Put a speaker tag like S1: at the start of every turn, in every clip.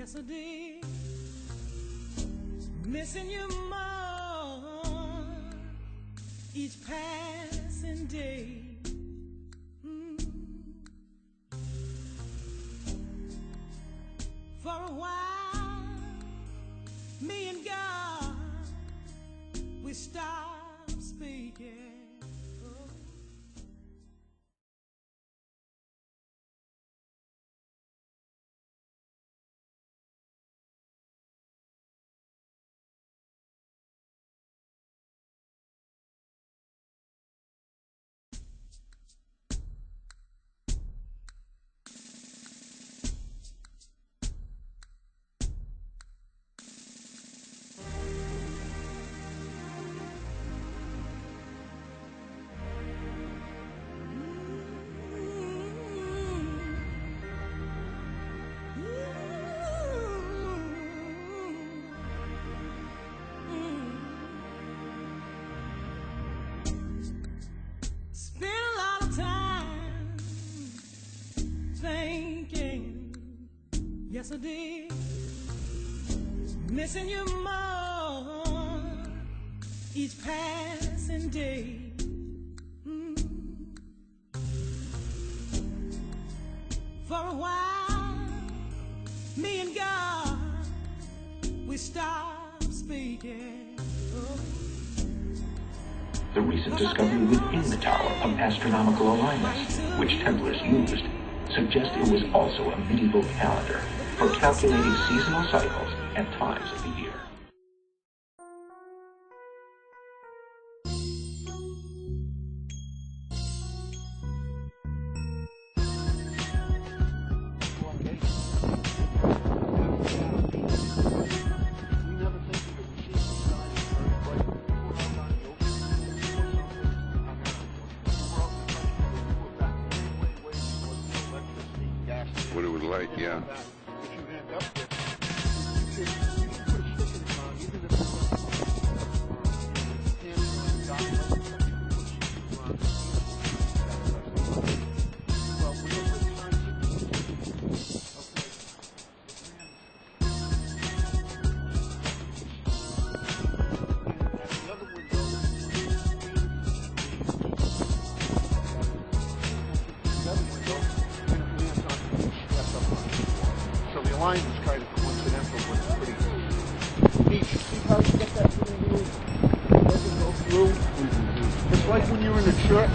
S1: Yes, I did. Missing you more each passing day. For a while, me and God, we stopped speaking. Spent a lot of time thinking, yes I did, missing you more each passing day. For a while, me and God, we stopped speaking.
S2: The recent discovery within the Tower of Astronomical Alignments, which Templars used, suggests it was also a medieval calendar for calculating seasonal cycles and times of the year.
S3: What it was like, yeah.
S4: Line is kind of coincidental, but it's pretty neat. See how you get that little doesn't go through? It's like when you're in a church,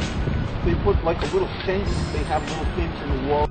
S4: they put like a little saint, they have little things in the wall.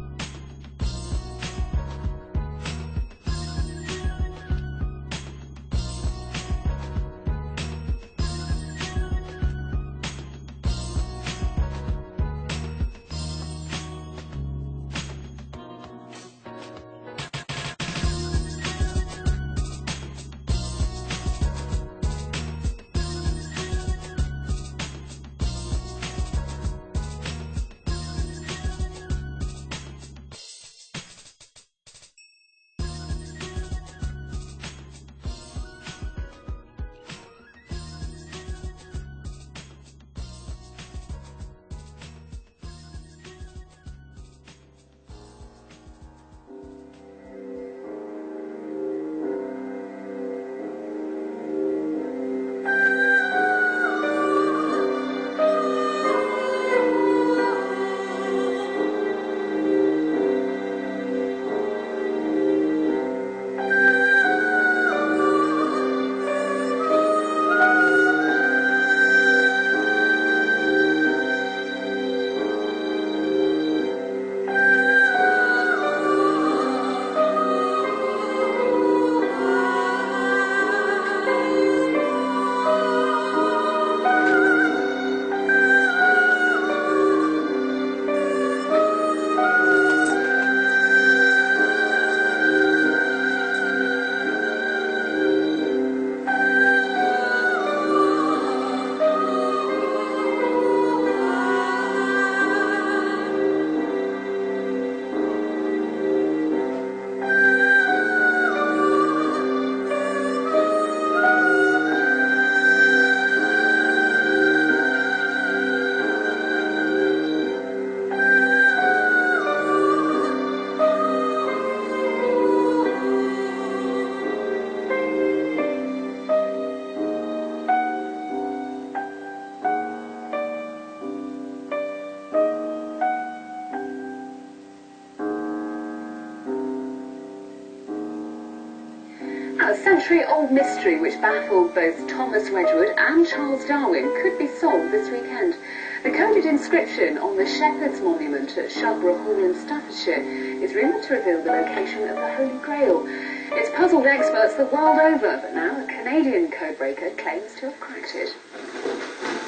S5: century-old mystery which baffled both Thomas Wedgwood and Charles Darwin could be solved this weekend. The coded inscription on the Shepherd's Monument at Shugborough Hall in Staffordshire is rumoured to reveal the location of the Holy Grail. It's puzzled experts the world over, but now a Canadian codebreaker claims to have cracked it.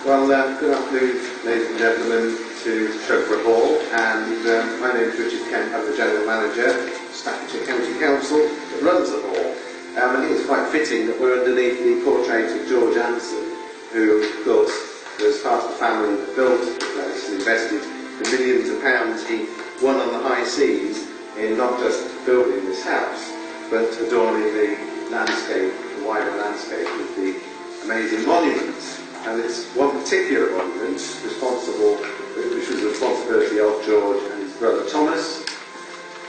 S6: Well, good afternoon, ladies and gentlemen, to Shugborough Hall, and my name is Richard Kemp. I'm the General Manager, Staffordshire County Council, that runs the hall. I think it's quite fitting that we're underneath the portrait of George Anson, who, of course, was part of the family that built the place and invested the millions of pounds he won on the high seas in not just building this house, but adorning the landscape, the wider landscape, with the amazing monuments. And it's one particular monument responsible, which was the responsibility of George and his brother Thomas,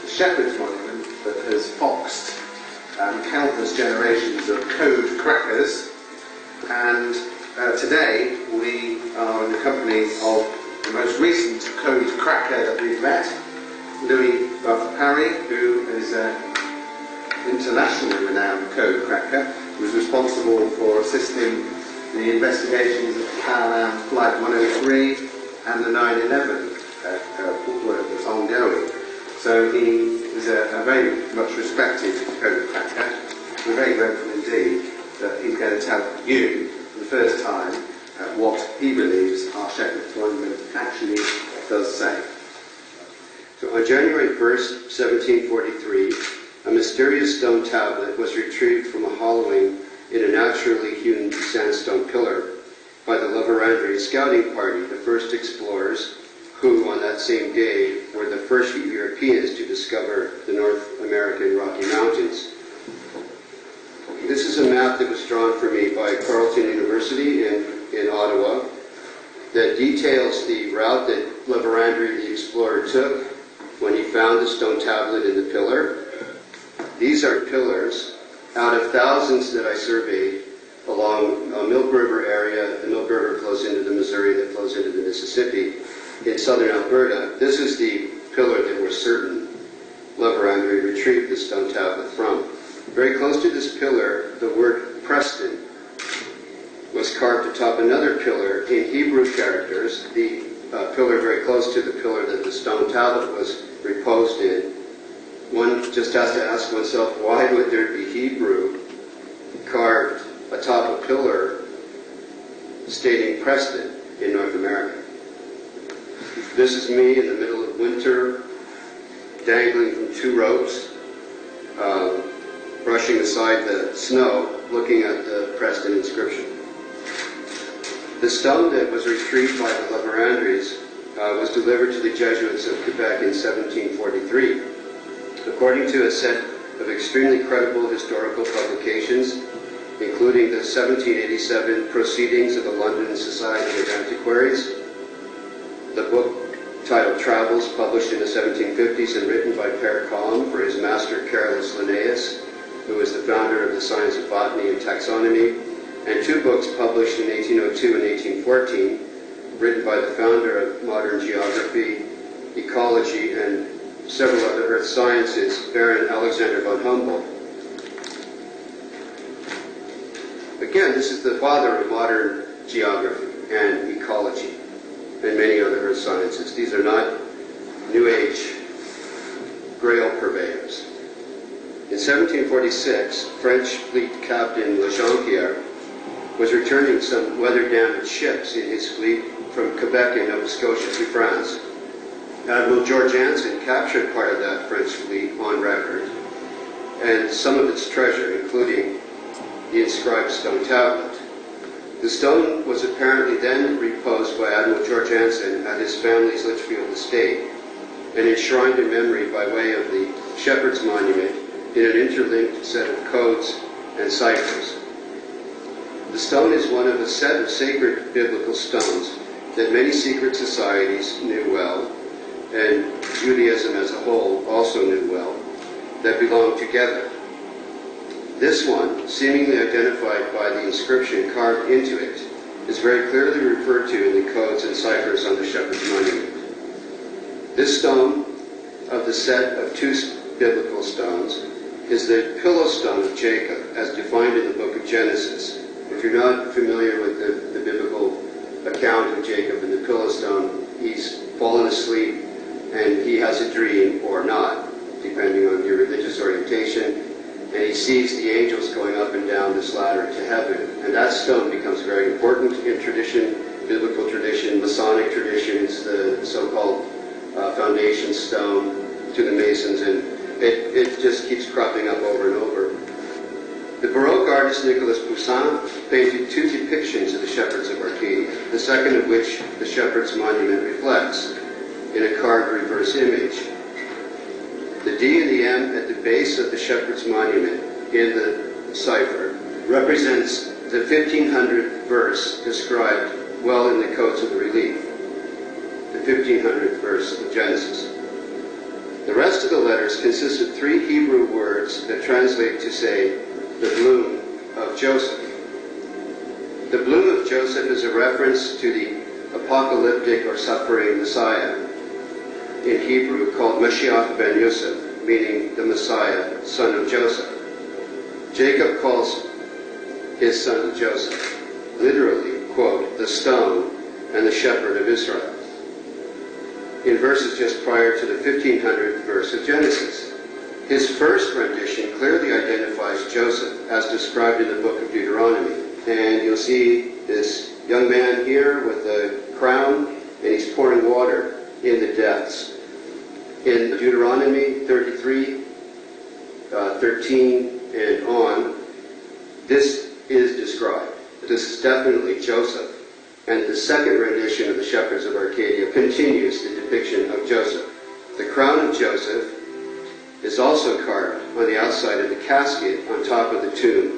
S6: the Shepherd's Monument that has foxed countless generations of code crackers. And today we are in the company of the most recent code cracker that we've met, Louis Parry, who is an internationally renowned code cracker, who was responsible for assisting the investigations of Pan Am Flight 103 and the 9/11 work that's ongoing. So he is a very much respected code cracker. We're very grateful indeed that he's going to tell you for the first time what he believes our Shepherd's Monument actually does say.
S7: So on January 1st, 1743, a mysterious stone tablet was retrieved from a hollowing in a naturally hewn sandstone pillar by the Loverandry scouting party, the first explorers who, on that same day, were the first Europeans to discover the North American Rocky Mountains. This is a map that was drawn for me by Carleton University in Ottawa that details the route that Loverandry, the explorer, took when he found the stone tablet in the pillar. These are pillars out of thousands that I surveyed along a Milk River area. The Milk River flows into the Missouri, that flows into the Mississippi. In southern Alberta, this is the pillar that we're certain Loverandry retrieved the stone tablet from. Very close to this pillar, the word Preston was carved atop another pillar in Hebrew characters. The pillar very close to the pillar that the stone tablet was reposed in. One just has to ask oneself, why would there be Hebrew carved atop a pillar stating Preston in North America? This is me in the middle of winter, dangling from two ropes, brushing aside the snow, looking at the Preston inscription. The stone that was retrieved by the Loverandries was delivered to the Jesuits of Quebec in 1743. According to a set of extremely credible historical publications, including the 1787 Proceedings of the London Society of Antiquaries, the book titled Travels, published in the 1750s and written by Père Combe for his master Carolus Linnaeus, who was the founder of the science of botany and taxonomy, and two books published in 1802 and 1814, written by the founder of modern geography, ecology, and several other earth sciences, Baron Alexander von Humboldt. Again, this is the father of modern geography and ecology and many other earth sciences. These are not New Age Grail purveyors. In 1746, French fleet captain Le Jonquière was returning some weather-damaged ships in his fleet from Quebec and Nova Scotia to France. Admiral George Anson captured part of that French fleet on record, and some of its treasure, including the inscribed stone tablet. The stone was apparently then reposed by Admiral George Anson at his family's Litchfield estate and enshrined in memory by way of the Shepherd's Monument in an interlinked set of codes and ciphers. The stone is one of a set of sacred biblical stones that many secret societies knew well, and Judaism as a whole also knew well, that belong together. This one, seemingly identified by the inscription carved into it, is very clearly referred to in the codes and ciphers on the Shepherd's Monument. This stone, of the set of two biblical stones, is the pillow stone of Jacob, as defined in the book of Genesis. If you're not familiar with the biblical account of Jacob and the pillow stone, he's fallen asleep and he has a dream, or not, depending on your religious orientation, and he sees the angels going up and down this ladder to heaven. And that stone becomes very important in tradition, biblical tradition, Masonic tradition. It's the so-called foundation stone to the Masons, and it just keeps cropping up over and over. The Baroque artist Nicolas Poussin painted two depictions of the shepherds of Arcadia, the second of which the shepherd's monument reflects in a carved reverse image. The D and the M at the base of the shepherd's monument in the cipher represents the 1500th verse described well in the codes of the relief, the 1500th verse of Genesis. The rest of the letters consist of three Hebrew words that translate to say, the bloom of Joseph. The bloom of Joseph is a reference to the apocalyptic or suffering Messiah, in Hebrew called Mashiach ben Yosef, meaning the Messiah, son of Joseph. Jacob calls his son Joseph, literally, quote, the stone and the shepherd of Israel, in verses just prior to the 1500th verse of Genesis. His first rendition clearly identifies Joseph as described in the book of Deuteronomy. And you'll see this young man here with a crown, and he's pouring water in the depths. In Deuteronomy 33, 13, and on, this is described. This is definitely Joseph. And the second rendition of the Shepherds of Arcadia continues the depiction of Joseph. The crown of Joseph is also carved on the outside of the casket on top of the tomb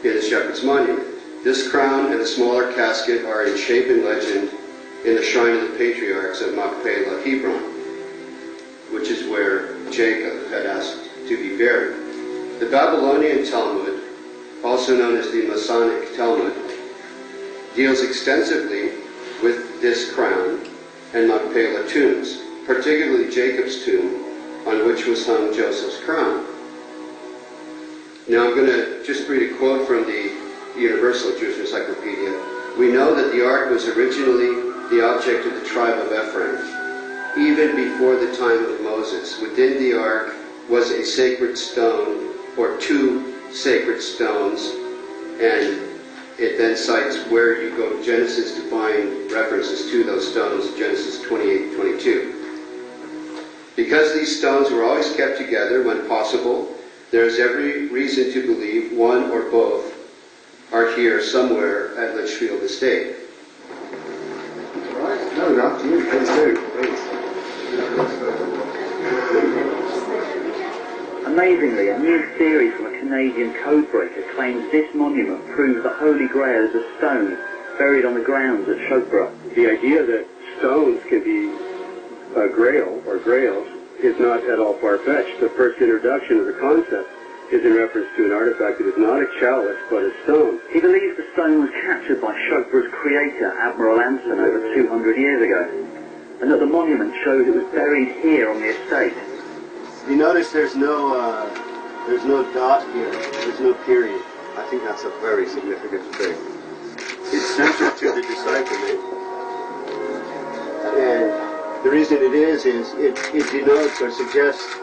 S7: in the Shepherd's Monument. This crown and the smaller casket are in shape and legend in the Shrine of the Patriarchs of Machpelah, Hebron, which is where Jacob had asked to be buried. The Babylonian Talmud, also known as the Masonic Talmud, deals extensively with this crown and Machpelah tombs, particularly Jacob's tomb, on which was hung Joseph's crown. Now I'm going to just read a quote from the Universal Jewish Encyclopedia. We know that the ark was originally the object of the tribe of Ephraim, even before the time of Moses. Within the ark was a sacred stone, or two sacred stones, and it then cites where you go to Genesis to find references to those stones, Genesis 28:22. Because these stones were always kept together when possible, there is every reason to believe one or both are here somewhere at Litchfield Estate.
S8: All right. No, after you. Please do. Please.
S9: Amazingly, a new theory from a Canadian codebreaker claims this monument proves the Holy Grail is a stone buried on the grounds at Chokborough.
S10: The idea that stones can be a grail or grails is not at all far-fetched. The first introduction of the concept is in reference to an artifact that is not a chalice but a stone.
S9: He believes the stone was captured by Chokborough's creator, Admiral Anson, over 200 years ago, and that the monument shows it was buried here on the estate.
S7: You notice there's no dot here. There's no period.
S8: I think that's a very significant thing.
S7: It's central to the decipherment. And the reason it is it denotes or suggests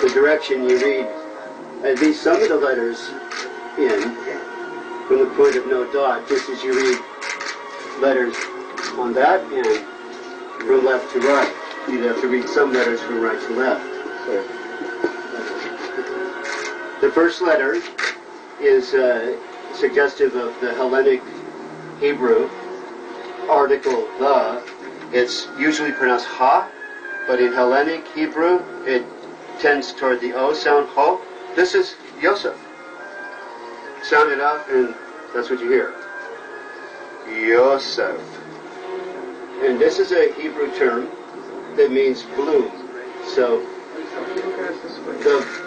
S7: the direction you read at least some of the letters in from the point of no dot, just as you read letters on that end from left to right. You'd have to read some letters from right to left. The first letter is suggestive of the Hellenic Hebrew article the. It's usually pronounced ha, but in Hellenic Hebrew it tends toward the O sound, ho. This is Yosef. Sound it out and that's what you hear. Yosef. And this is a Hebrew term that means bloom. So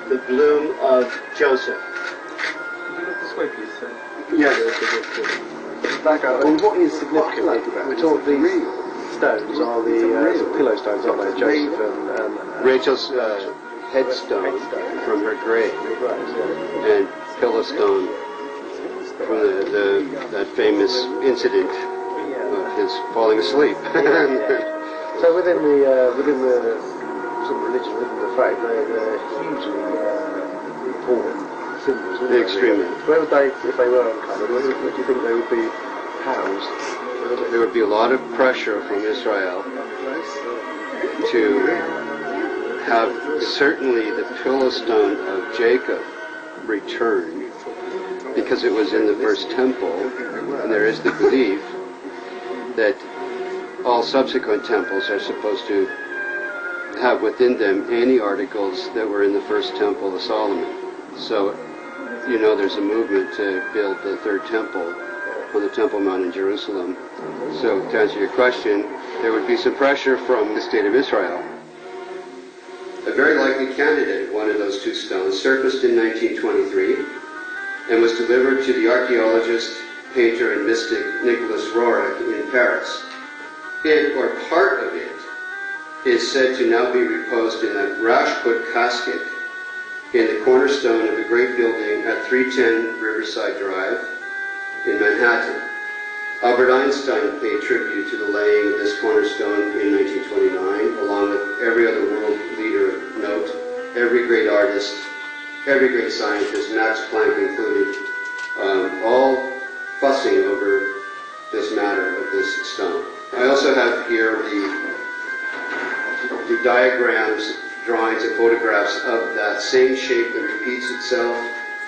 S7: the bloom of Joseph.
S8: Could you look this way, please, sir?
S7: Yeah, that's
S8: back up. Well, what is significant about we're talking these stones are the pillow stones, aren't they? Joseph and
S7: Rachel's headstone from her grave, and pillow stone from that famous incident of his falling asleep.
S8: So within the sort of religion, within the faith, they're hugely important symbols. Aren't they?
S7: Extremely.
S8: Where would they, if they were uncovered, where do you think they would be housed?
S7: There would be a lot of pressure from Israel to have certainly the pillow stone of Jacob returned, because it was in the first temple, and there is the belief that all subsequent temples are supposed to have within them any articles that were in the first temple of Solomon. So, you know, there's a movement to build the third temple on the Temple Mount in Jerusalem. So, to answer your question, there would be some pressure from the state of Israel. A very likely candidate, one of those two stones, surfaced in 1923 and was delivered to the archaeologist, painter, and mystic Nicholas Roerich in Paris. It, or part of it, is said to now be reposed in a Rashput casket in the cornerstone of a great building at 310 Riverside Drive in Manhattan. Albert Einstein paid tribute to the laying of this cornerstone in 1929, along with every other world leader of note, every great artist, every great scientist, Max Planck included, all fussing over this matter of this stone. I also have here the diagrams, drawings, and photographs of that same shape that repeats itself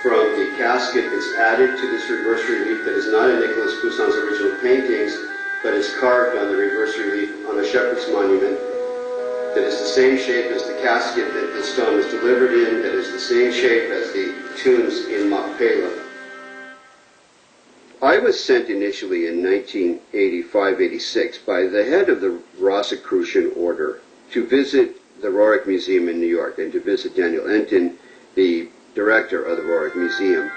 S7: from the casket that's added to this reverse relief that is not in Nicolas Poussin's original paintings, but is carved on the reverse relief on a shepherd's monument, that is the same shape as the casket that the stone was delivered in, that is the same shape as the tombs in Machpelah. I was sent initially in 1985-86 by the head of the Rosicrucian Order to visit the Roerich Museum in New York and to visit Daniel Entin, the director of the Roerich Museum.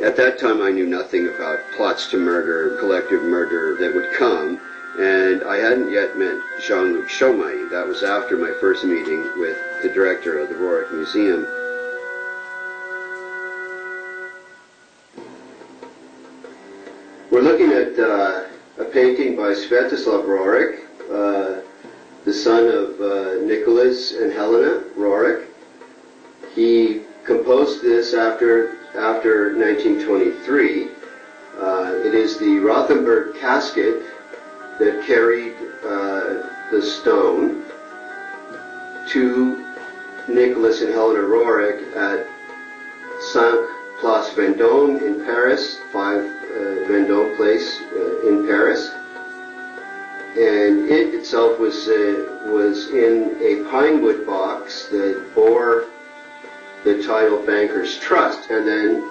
S7: At that time, I knew nothing about plots to murder, collective murder that would come, and I hadn't yet met Jean-Luc Chaumaille. That was after my first meeting with the director of the Roerich Museum. We're looking at a painting by Sviatoslav Roerich, the son of Nicholas and Helena Roerich. He composed this after 1923. It is the Rothenburg casket that carried the stone to Nicholas and Helena Roerich at 5 Place Vendôme in Paris, 5 Vendôme Place in Paris. And it itself was in a pine wood box that bore the title Banker's Trust, and then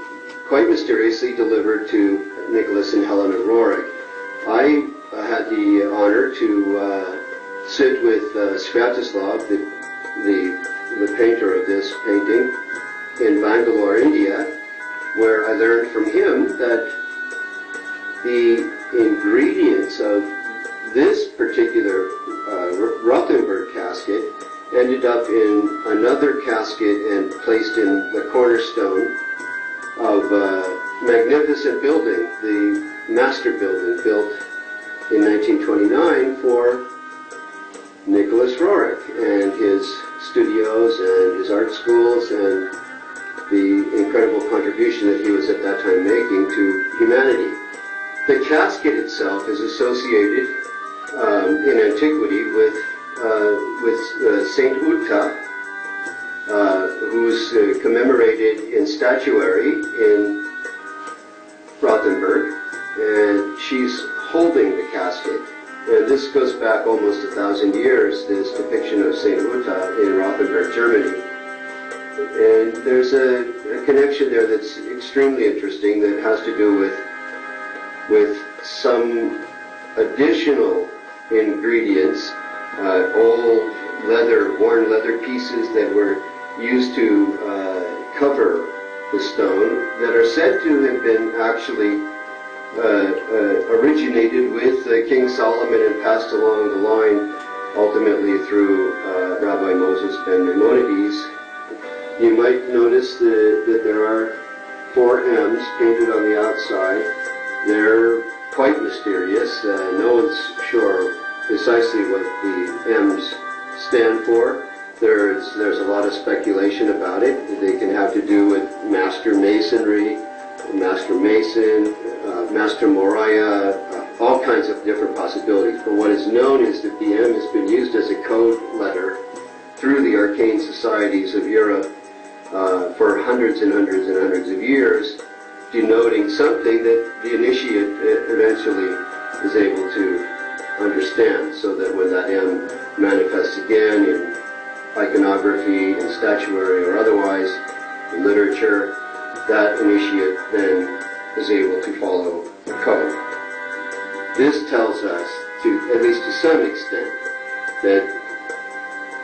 S7: quite mysteriously delivered to Nicholas and Helena Roerich. I had the honor to sit with Sviatoslav, the painter of this painting, in Bangalore, India, where I learned from him that the ingredients of this particular Rothenburg casket ended up in another casket and placed in the cornerstone of a magnificent building, the Master Building, built in 1929 for Nicholas Roerich and his studios and his art schools and the incredible contribution that he was at that time making to humanity. The casket itself is associated in antiquity with Saint Uta, who's commemorated in statuary in Rothenburg, and she's holding the casket. And this goes back almost 1,000 years, this depiction of Saint Uta in Rothenburg, Germany. And there's a connection there that's extremely interesting that has to do with some additional ingredients, old leather, worn leather pieces that were used to cover the stone, that are said to have been actually originated with King Solomon and passed along the line ultimately through Rabbi Moses ben Maimonides. You might notice that there are 4 M's painted on the outside. They're quite mysterious. No one's sure precisely what the M's stand for. There's a lot of speculation about it. They can have to do with master masonry, master mason, master Moriah, all kinds of different possibilities. But what is known is that the M has been used as a code letter through the arcane societies of Europe for hundreds and hundreds and hundreds of years, denoting something that the initiate eventually is able to understand, so that when that M manifests again in iconography, in statuary or otherwise, in literature, that initiate then is able to follow the code. This tells us, at least to some extent, that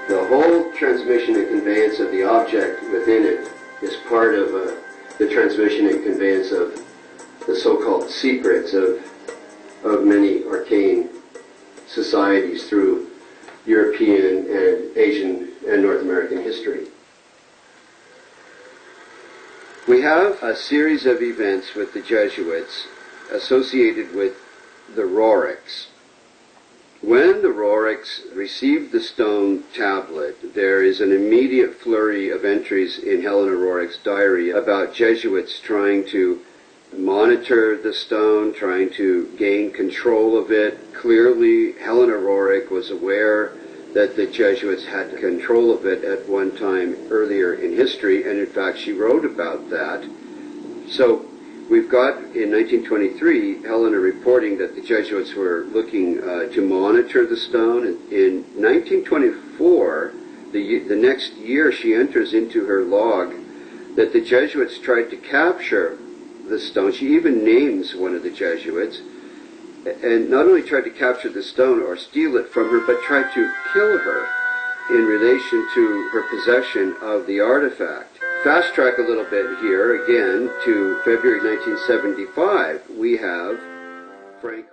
S7: the whole transmission and conveyance of the object within it is part of the transmission and conveyance of the so-called secrets of many arcane societies through European and Asian and North American history. We have a series of events with the Jesuits associated with the Rorics. When the Rorics received the stone tablet, there is an immediate flurry of entries in Helena Rorik's diary about Jesuits trying to monitor the stone, trying to gain control of it. Clearly, Helena Rorik was aware that the Jesuits had control of it at one time earlier in history, and in fact she wrote about that. So we've got, in 1923, Helena reporting that the Jesuits were looking to monitor the stone. In 1924, the next year, she enters into her log that the Jesuits tried to capture the stone. She even names one of the Jesuits, and not only tried to capture the stone or steal it from her, but tried to kill her in relation to her possession of the artifact. Fast track a little bit here, again, to February 1975. We have Frank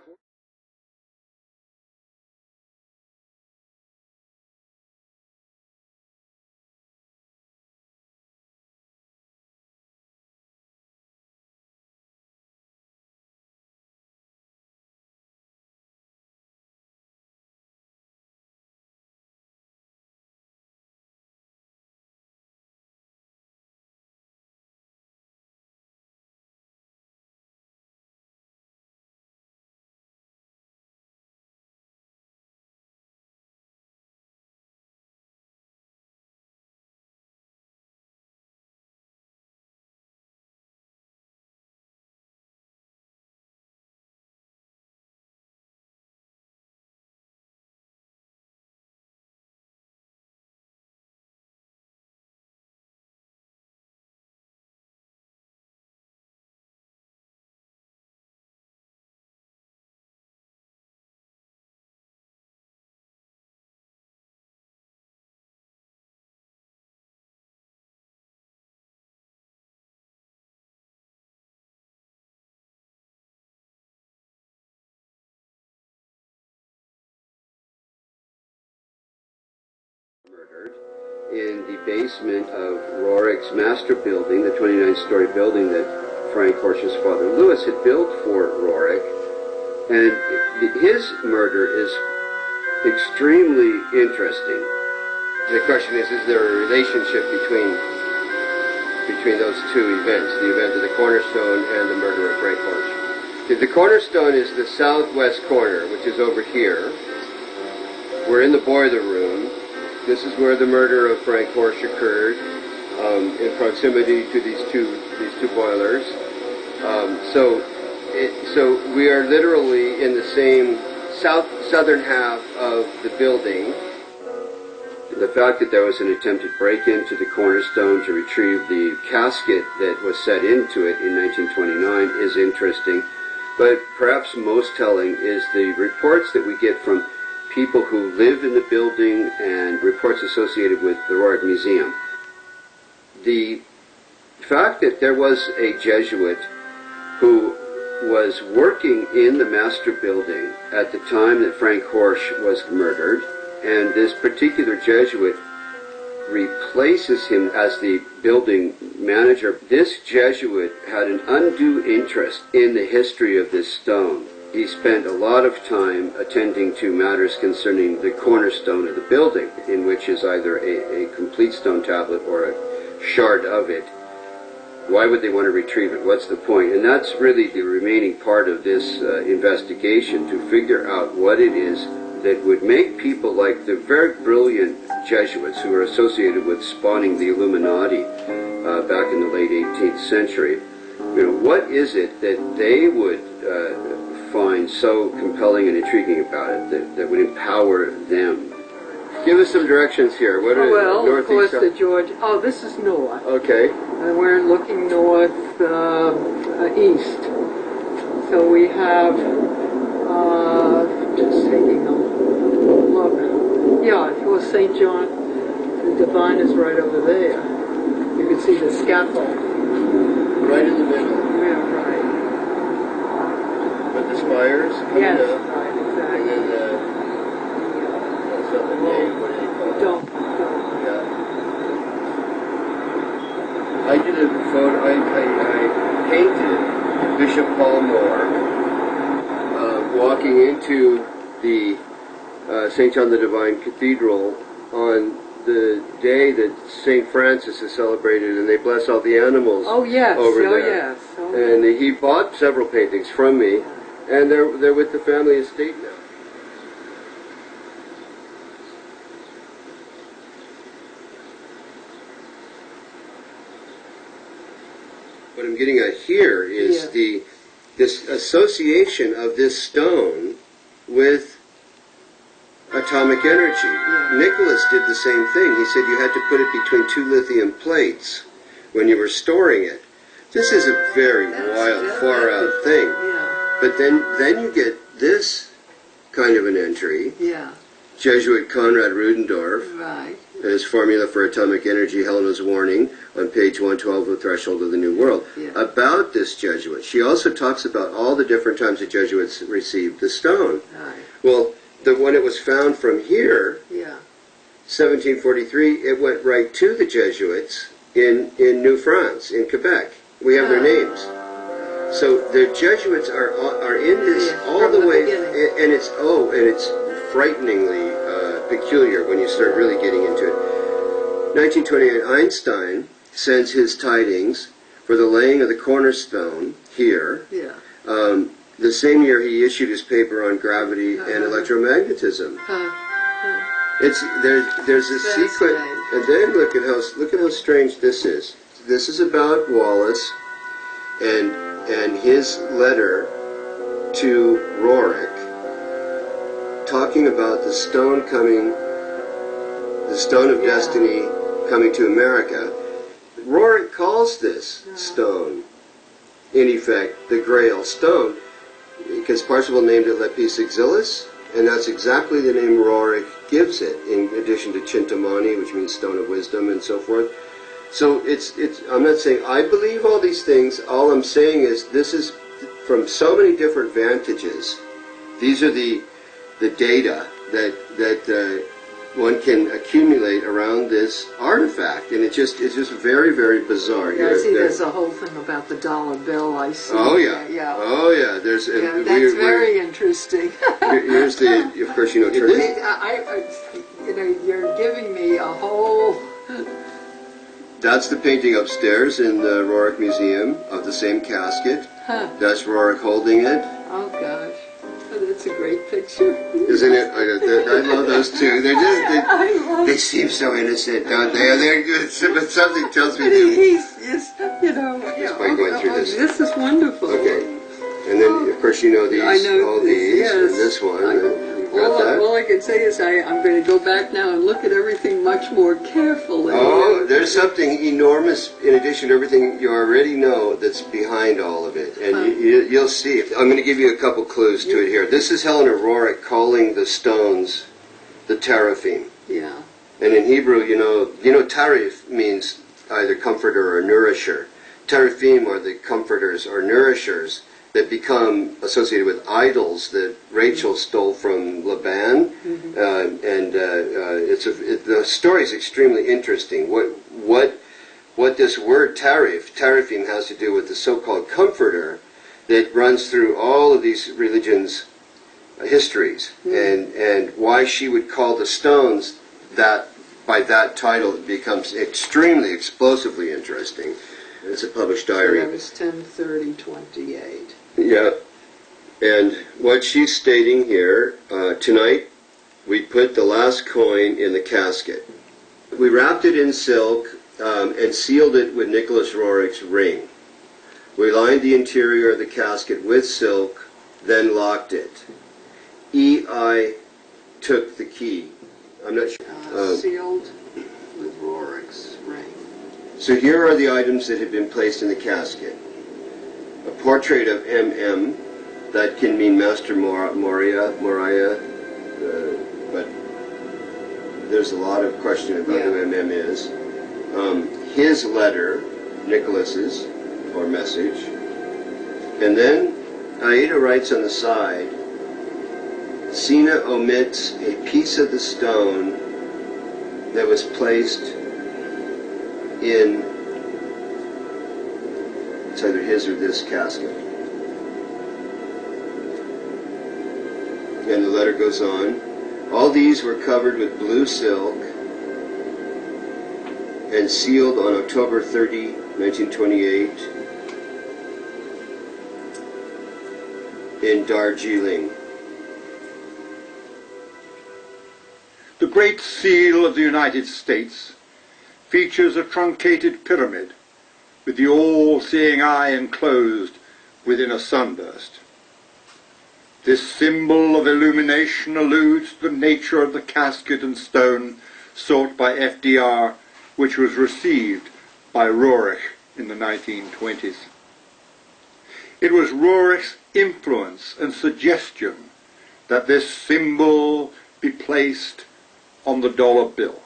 S7: murdered in the basement of Rorik's master building, the 29-story building that Frank Horsch's father Louis had built for Rorik. And his murder is extremely interesting. The question is there a relationship between those two events, the event of the Cornerstone and the murder of Frank Horsch? The Cornerstone is the southwest corner, which is over here. We're in the boiler room. This is where the murder of Frank Horsch occurred, in proximity to these two boilers. So we are literally in the same southern half of the building. The fact that there was an attempted break-in to the Cornerstone to retrieve the casket that was set into it in 1929 is interesting, but perhaps most telling is the reports that we get from people who live in the building and reports associated with the Royal Museum. The fact that there was a Jesuit who was working in the master building at the time that Frank Horsch was murdered, and this particular Jesuit replaces him as the building manager. This Jesuit had an undue interest in the history of this stone. He spent a lot of time attending to matters concerning the cornerstone of the building, in which is either a complete stone tablet or a shard of it. Why would they want to retrieve it? What's the point? And that's really the remaining part of this investigation, to figure out what it is that would make people like the very brilliant Jesuits who were associated with spawning the Illuminati back in the late 18th century. You know, what is it that they would find so compelling and intriguing about it that would empower them? Give us some directions here. What are
S11: well,
S7: north,
S11: of course,
S7: east,
S11: the George. Oh, this is north.
S7: Okay.
S11: And we're looking north east. So we have just taking a look. Yeah, if it was St. John, the Divine is right over there. You can see the scaffold.
S7: Right in the middle.
S11: Yeah, right.
S7: With the spires coming
S11: Yes,
S7: up.
S11: right, exactly.
S7: And then that's not the name. What do they call it?
S11: Don't.
S7: Yeah. I did a photo. I painted Bishop Paul Moore walking into the St. John the Divine Cathedral on the day that St. Francis is celebrated, and they bless all the animals
S11: Oh yes,
S7: over
S11: oh
S7: there.
S11: yes. Oh,
S7: And he bought several paintings from me, and they're with the family estate now. What I'm getting at here is this association of this stone with atomic energy.
S11: Yeah.
S7: Nicholas did the same thing. He said you had to put it between two lithium plates when you were storing it. This is a very wild, far out thing.
S11: Yeah.
S7: But then you get this kind of an entry.
S11: Yeah.
S7: Jesuit Conrad Rudendorff,
S11: Right.
S7: his formula for atomic energy, Helena's Warning, on page 112 of The Threshold of the New World,
S11: Yeah.
S7: about this Jesuit. She also talks about all the different times the Jesuits received the stone.
S11: Right.
S7: Well, when it was found from here,
S11: Yeah.
S7: 1743, it went right to the Jesuits in New France, in Quebec. We have their names. So the Jesuits are in this all the way, and it's frighteningly peculiar when you start really getting into it. 1928, Einstein sends his tidings for the laying of the cornerstone here.
S11: Yeah.
S7: The same year he issued his paper on gravity and electromagnetism. It's there's a sequence, and then look at how strange this is. This is about Wallace and his letter to Rorik, talking about the stone of destiny coming to America. Rorik calls this stone, in effect, the Grail stone, because Parzival named it Lepis Exilis, and that's exactly the name Rorik gives it, in addition to Chintamani, which means stone of wisdom, and so forth. So I'm not saying I believe all these things. All I'm saying is this is from so many different vantages. These are the data that one can accumulate around this artifact, and it's just very, very bizarre.
S11: Yeah, I see there's a whole thing about the dollar bill. I see.
S7: Oh yeah.
S11: Yeah.
S7: Oh yeah. There's.
S11: Yeah, that's very interesting.
S7: Here's the. Of course, you know.
S11: You're giving me a whole.
S7: That's the painting upstairs in the Rorik Museum of the same casket.
S11: Huh.
S7: That's Rorik holding it.
S11: Oh gosh. That's a great picture.
S7: Isn't it? I love those two. They're just, they seem so innocent, don't they? They're good, but something tells me
S11: he's going
S7: through this.
S11: This is wonderful.
S7: Okay. And then, of course, you know these, all these,
S11: yes.
S7: and this one. You've got that.
S11: All I can say is I'm going to go back now and look at everything much more carefully.
S7: Oh, there's something enormous in addition to everything you already know that's behind all of it. And you'll see. I'm going to give you a couple clues to it here. This is Helena Roerich calling the stones the teraphim.
S11: Yeah.
S7: And in Hebrew, you know, tarif means either comforter or nourisher. Teraphim are the comforters or nourishers that become associated with idols that Rachel stole from Laban. The story is extremely interesting. What this word teraphim has to do with the so-called comforter that runs through all of these religions' histories, and why she would call the stones that by that title becomes extremely explosively interesting. It's a published diary.
S11: So that was 10/30/28.
S7: Yeah. And what she's stating here, tonight we put the last coin in the casket. We wrapped it in silk and sealed it with Nicholas Roerich's ring. We lined the interior of the casket with silk, then locked it. E.I. took the key. I'm not sure.
S11: Sealed with Roerich's ring.
S7: So here are the items that have been placed in the casket. A portrait of M.M. That can mean Master Moriah, but there's a lot of question about who M.M. is. His letter, Nicholas's, or message. And then Aida writes on the side, Sina omits a piece of the stone that was placed in, it's either his or this casket. And the letter goes on. All these were covered with blue silk and sealed on October 30, 1928 in Darjeeling.
S4: The Great Seal of the United States features a truncated pyramid with the all-seeing eye enclosed within a sunburst. This symbol of illumination alludes to the nature of the casket and stone sought by FDR, which was received by Roerich in the 1920s. It was Roerich's influence and suggestion that this symbol be placed on the dollar bill.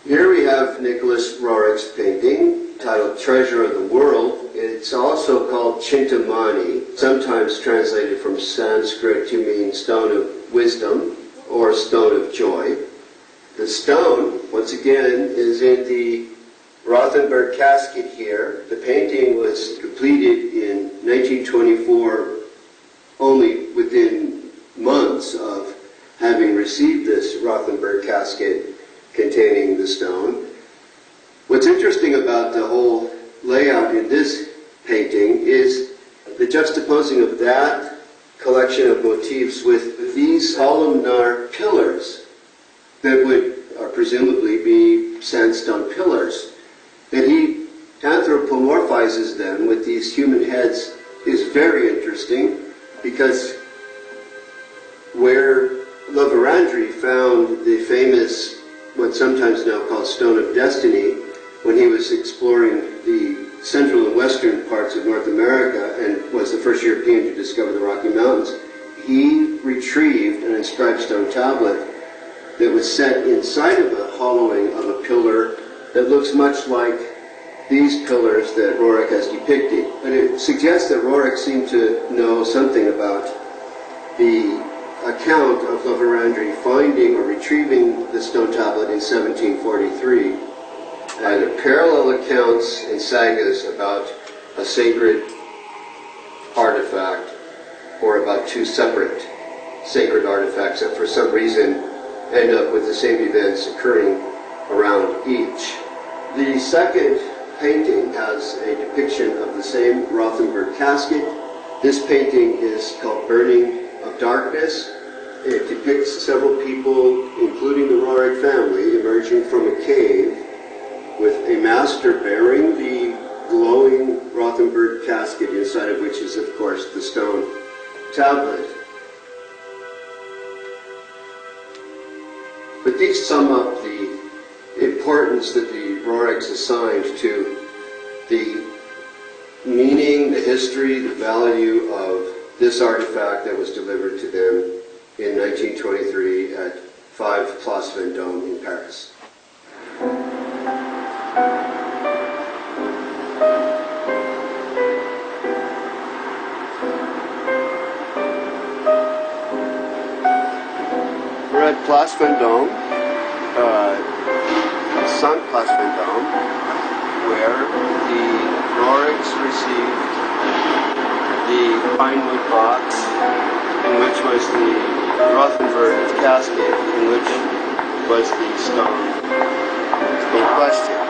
S7: Here we have Nicholas Roerich's painting titled Treasure of the World. It's also called Chintamani, sometimes translated from Sanskrit to mean stone of wisdom or stone of joy. The stone, once again, is in the Rothenberg casket here. The painting was completed in 1924, only within months of having received this Rothenberg casket containing the stone. What's interesting about the whole layout in this painting is the juxtaposing of that collection of motifs with these columnar pillars that would presumably be sandstone pillars. That he anthropomorphizes them with these human heads is very interesting, because where Laverandry found the famous, what's sometimes now called Stone of Destiny, when he was exploring the central and western parts of North America and was the first European to discover the Rocky Mountains, he retrieved an inscribed stone tablet that was set inside of a hollowing of a pillar that looks much like these pillars that Roerich has depicted. But it suggests that Roerich seemed to know something about the account of Laverandry finding or retrieving the stone tablet in 1743. Either parallel accounts and sagas about a sacred artifact or about two separate sacred artifacts that for some reason end up with the same events occurring around each. The second painting has a depiction of the same Rothenberg casket. This painting is called Burning of Darkness. It depicts several people, including the Roerich family, emerging from a cave with a master bearing the glowing Rothenberg casket, inside of which is, of course, the stone tablet. But these sum up the importance that the Roriks assigned to the meaning, the history, the value of this artifact that was delivered to them in 1923 at 5 Place Vendôme in Paris. We're at Place Vendôme, Saint Place Vendôme, where the Roriks received the pine wood box, in which was the Rothenberg casket, in which was the stone in question.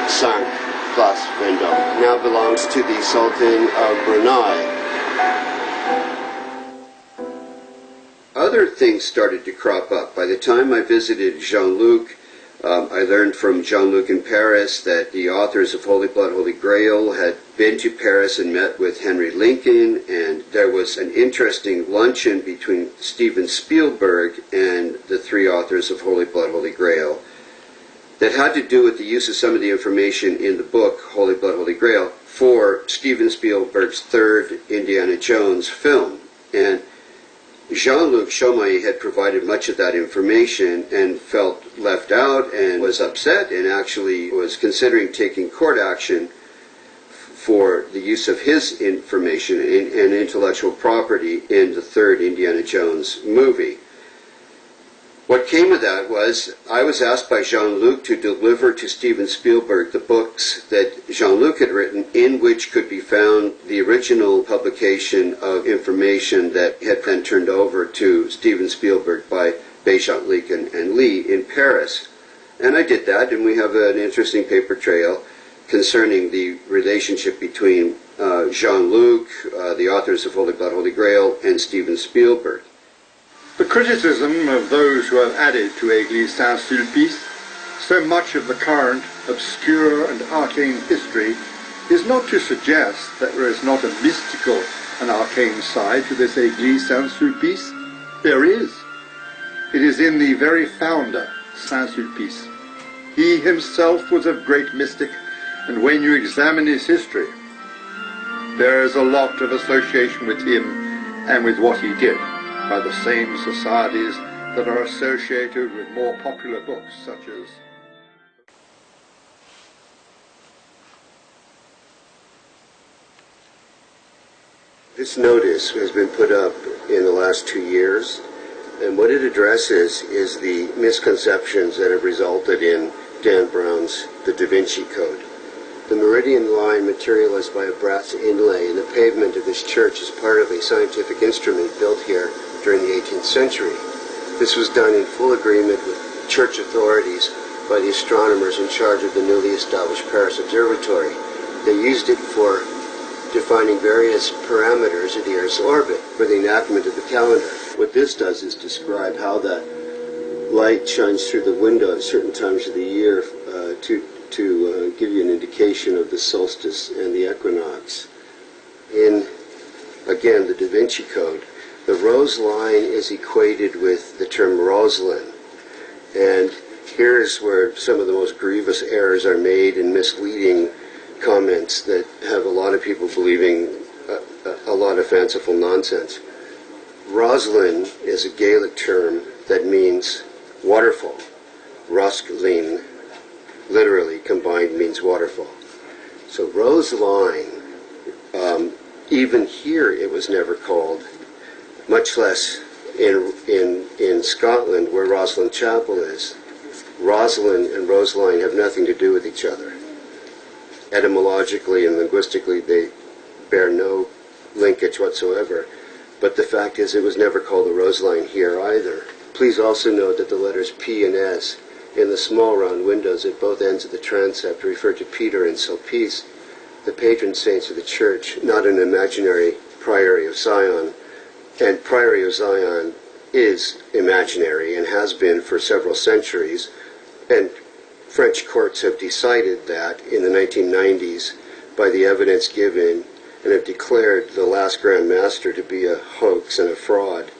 S7: Saint Place Vendôme now belongs to the Sultan of Brunei. Other things started to crop up. By the time I visited Jean-Luc, I learned from Jean-Luc in Paris that the authors of Holy Blood, Holy Grail had been to Paris and met with Henry Lincoln, and there was an interesting luncheon between Steven Spielberg and the three authors of Holy Blood, Holy Grail that had to do with the use of some of the information in the book Holy Blood, Holy Grail for Steven Spielberg's third Indiana Jones film. And Jean-Luc Chomaille had provided much of that information and felt left out and was upset and actually was considering taking court action for the use of his information and intellectual property in the third Indiana Jones movie. What came of that was I was asked by Jean-Luc to deliver to Steven Spielberg the books that Jean-Luc had written, in which could be found the original publication of information that had been turned over to Steven Spielberg by Béjant and Lee in Paris. And I did that, and we have an interesting paper trail concerning the relationship between Jean-Luc, the authors of Holy Blood, Holy Grail, and Steven Spielberg.
S4: The criticism of those who have added to Église Saint-Sulpice so much of the current obscure and arcane history is not to suggest that there is not a mystical and arcane side to this Église Saint-Sulpice. There is. It is in the very founder, Saint-Sulpice. He himself was a great mystic, and when you examine his history, there is a lot of association with him and with what he did by the same societies that are associated with more popular books such as...
S7: This notice has been put up in the last 2 years, and what it addresses is the misconceptions that have resulted in Dan Brown's The Da Vinci Code. The meridian line materialized by a brass inlay in the pavement of this church is part of a scientific instrument built here during the 18th century. This was done in full agreement with church authorities by the astronomers in charge of the newly established Paris Observatory. They used it for defining various parameters of the Earth's orbit for the enactment of the calendar. What this does is describe how the light shines through the window at certain times of the year to give you an indication of the solstice and the equinox. In, again, the Da Vinci Code, the rose line is equated with the term Rosalind. And here's where some of the most grievous errors are made in misleading comments that have a lot of people believing a lot of fanciful nonsense. Rosalind is a Gaelic term that means waterfall. Rosglin, literally combined, means waterfall. So Rose Line, even here it was never called, much less in Scotland where Rosslyn Chapel is. Rosalind and Roseline have nothing to do with each other. Etymologically and linguistically they bear no linkage whatsoever. But the fact is it was never called the Roseline here either. Please also note that the letters P and S in the small round windows at both ends of the transept refer to Peter and Sulpice, the patron saints of the church, not an imaginary Priory of Zion. And Priory of Zion is imaginary and has been for several centuries. And French courts have decided that in the 1990s by the evidence given and have declared the last Grand Master to be a hoax and a fraud.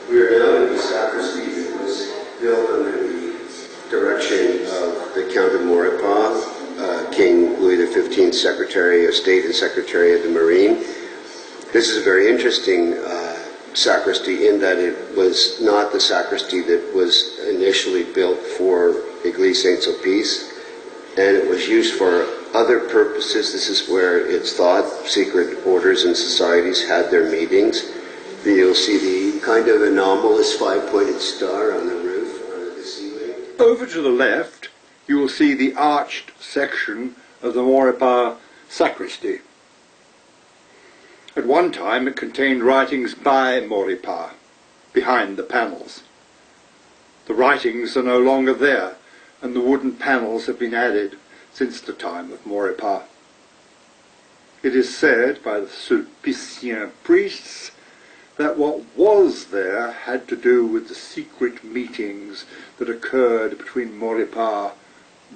S7: We are now in the sacristy that was built under the direction of the Count of Maurepas, King Louis XV's Secretary of State and Secretary of the Marine. This is a very interesting sacristy in that it was not the sacristy that was initially built for Église Saint-Sulpice, and it was used for other purposes. This is where it's thought secret orders and societies had their meetings. You'll see the kind of anomalous five-pointed star on the roof, under the ceiling.
S12: Over to the left, you will see the arched section of the Maurepas sacristy. At one time it contained writings by Maurepas, behind the panels. The writings are no longer there, and the wooden panels have been added since the time of Maurepas. It is said by the Sulpician priests that what was there had to do with the secret meetings that occurred between Maurepas,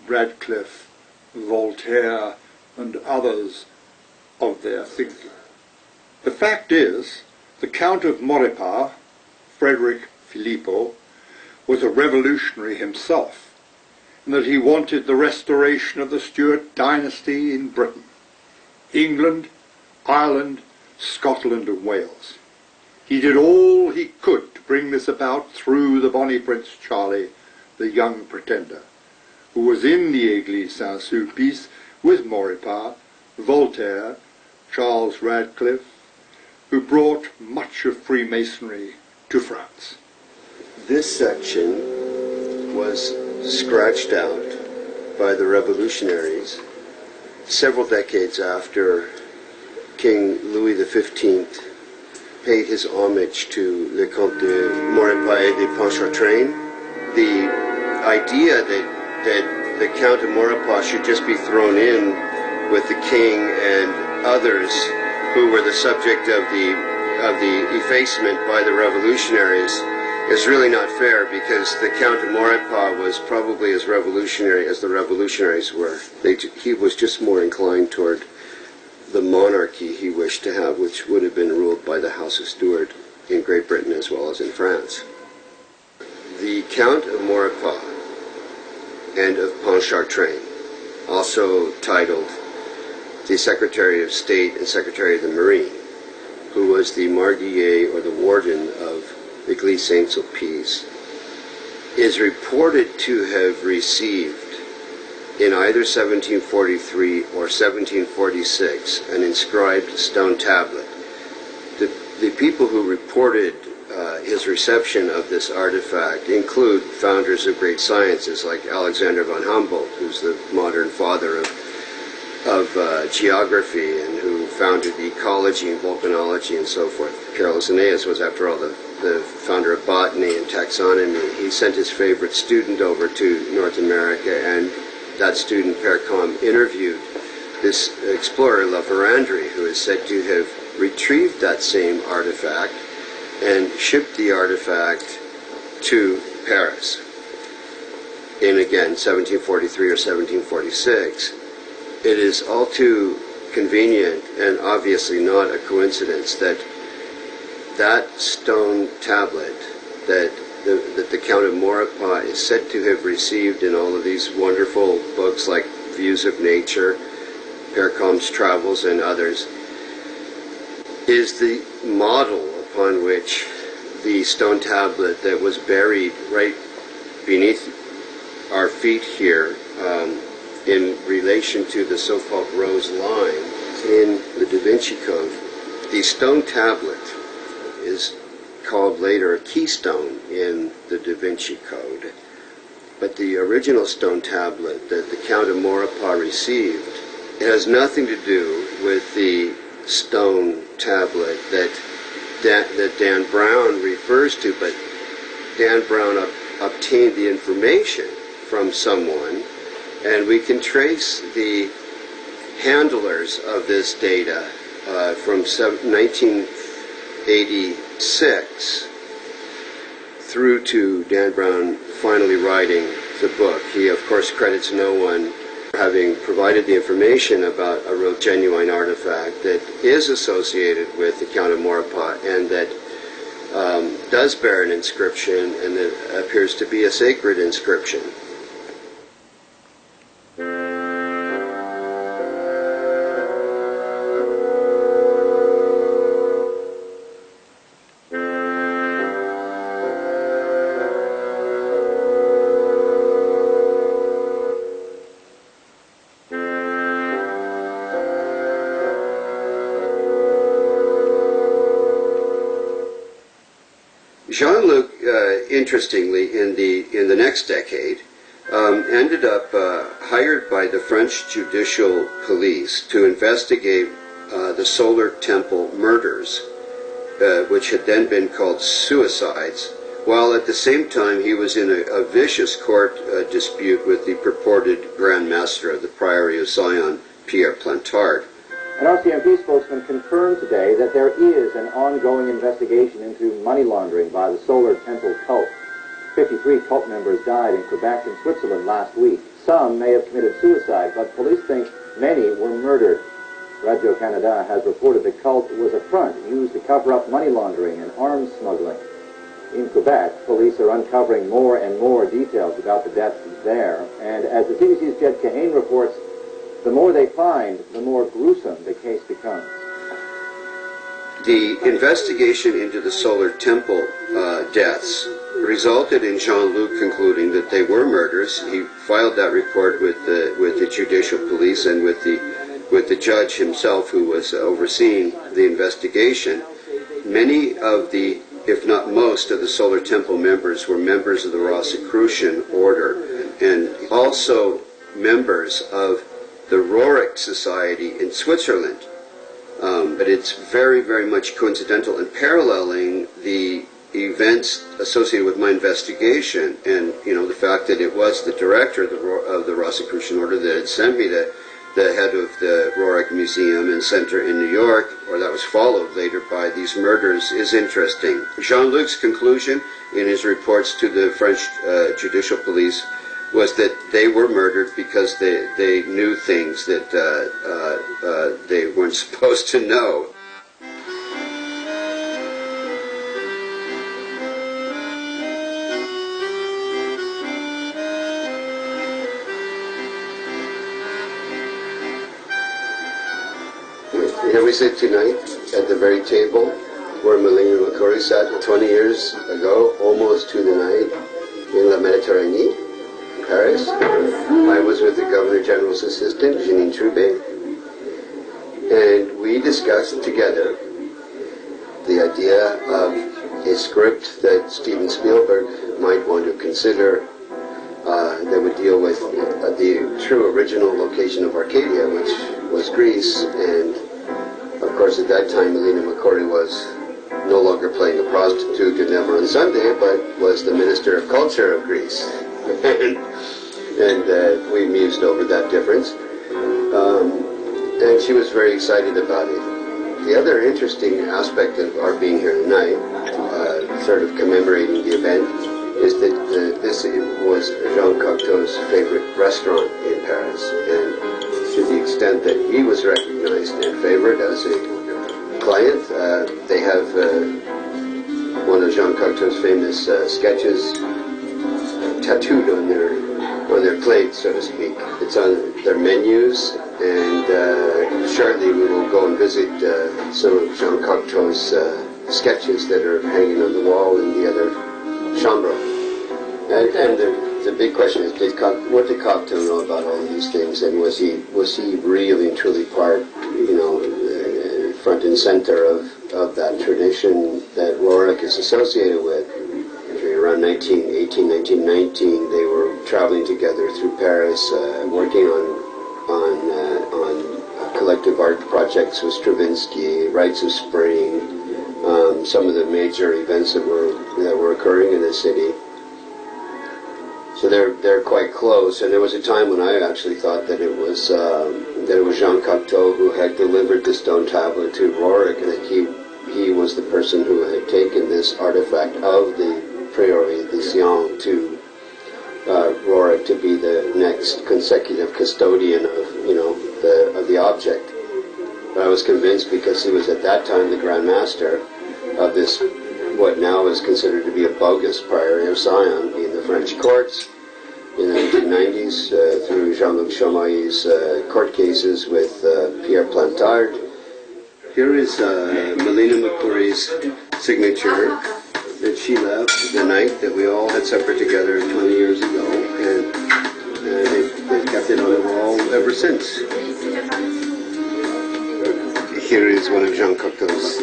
S12: Radcliffe, Voltaire, and others of their thinking. The fact is, the Count of Maurepas, Frederick Filippo, was a revolutionary himself, and that he wanted the restoration of the Stuart dynasty in Britain, England, Ireland, Scotland, and Wales. He did all he could to bring this about through the bonny Prince Charlie, the young pretender, who was in the Église Saint-Sulpice with Maurepas, Voltaire, Charles Radcliffe, who brought much of Freemasonry to France.
S7: This section was scratched out by the revolutionaries several decades after King Louis XV paid his homage to Le Comte de Maurepas et de Pontchartrain. The idea that the Count of Maurepas should just be thrown in with the king and others who were the subject of the effacement by the revolutionaries is really not fair, because the Count of Maurepas was probably as revolutionary as the revolutionaries were. He was just more inclined toward the monarchy he wished to have, which would have been ruled by the House of Stuart in Great Britain as well as in France. The Count of Maurepas and of Pontchartrain, also titled the Secretary of State and Secretary of the Marine, who was the Marguillier or the warden of Église Saint-Sulpice, is reported to have received in either 1743 or 1746 an inscribed stone tablet. The people who reported his reception of this artifact include founders of great sciences like Alexander von Humboldt, who's the modern father of geography and who founded ecology and volcanology and so forth. Carolus Linnaeus was, after all, the founder of botany and taxonomy. He sent his favorite student over to North America, and that student, Père Comte, interviewed this explorer, La Vérendrye, who is said to have retrieved that same artifact and shipped the artifact to Paris in, again, 1743 or 1746. It is all too convenient and obviously not a coincidence that that stone tablet that the Count of Maurepas is said to have received in all of these wonderful books like Views of Nature, Père Comte's Travels, and others, is the model upon which the stone tablet that was buried right beneath our feet here in relation to the so-called rose line in the Da Vinci Code. The stone tablet is called later a keystone in the Da Vinci Code, but the original stone tablet that the Count of Maurepas received, it has nothing to do with the stone tablet that Dan Brown refers to, but Dan Brown obtained the information from someone, and we can trace the handlers of this data from 1986 through to Dan Brown finally writing the book. He, of course, credits no one for having provided the information about a real genuine artifact that is associated with the Count of Maurepas and that does bear an inscription and that appears to be a sacred inscription. Jean-Luc, interestingly, in the next decade, ended up hired by the French judicial police to investigate the Solar Temple murders, which had then been called suicides, while at the same time he was in a vicious court dispute with the purported Grand Master of the Priory of Sion, Pierre Plantard.
S13: An RCMP spokesman confirmed today that there is an ongoing investigation into money laundering by the Solar Temple cult. 53 cult members died in Quebec and Switzerland last week. Some may have committed suicide, but police think many were murdered. Radio-Canada has reported the cult was a front used to cover up money laundering and arms smuggling. In Quebec, police are uncovering more and more details about the deaths there, and as the CBC's Jed Kahane reports, the more they find, the more gruesome the case becomes.
S7: The investigation into the Solar Temple deaths resulted in Jean-Luc concluding that they were murders. He filed that report with the judicial police and with the judge himself who was overseeing the investigation. Many of the, if not most, of the Solar Temple members were members of the Rosicrucian order and also members of the Roerich Society in Switzerland. But it's very, very much coincidental and paralleling the events associated with my investigation and, you know, the fact that it was the director of the Rosicrucian order that had sent me to the head of the Roerich Museum and Center in New York, or that was followed later by these murders, is interesting. Jean-Luc's conclusion in his reports to the French judicial police was that they were murdered because they knew things that they weren't supposed to know. Here we sit tonight at the very table where Malina Makori sat 20 years ago, almost to the night, in La Méditerranée, Paris. I was with the Governor General's assistant, Janine Troubet, and we discussed together the idea of a script that Steven Spielberg might want to consider that would deal with the true original location of Arcadia, which was Greece, and of course at that time Malina Makori was no longer playing a prostitute in Never on Sunday, but was the Minister of Culture of Greece. and we mused over that difference. And she was very excited about it. The other interesting aspect of our being here tonight, sort of commemorating the event, is that this was Jean Cocteau's favorite restaurant in Paris. And to the extent that he was recognized and favored as a client, they have one of Jean Cocteau's famous sketches tattooed on their plate, so to speak. It's on their menus, and shortly we will go and visit some of Jean Cocteau's sketches that are hanging on the wall in the other chambre. And the big question is, what did Cocteau know about all of these things, and was he really and truly part, front and center of that tradition that Roerich is associated with? Around 1918, 1919, they were traveling together through Paris, working on collective art projects with Stravinsky, Rites of Spring, some of the major events that were occurring in the city. So they're quite close. And there was a time when I actually thought that it was Jean Cocteau who had delivered the stone tablet to Roerich, and that he was the person who had taken this artifact of the Priory de Sion to Rora to be the next consecutive custodian of the object. But I was convinced, because he was at that time the Grand Master of this, what now is considered to be a bogus Priory of Sion in the French courts in the 1990s through Jean-Luc Chomail's court cases with Pierre Plantard. Here is Melina McCurry's signature that she left the night that we all had supper together 20 years ago, and they've kept it on the wall ever since. Here is one of Jean Cocteau's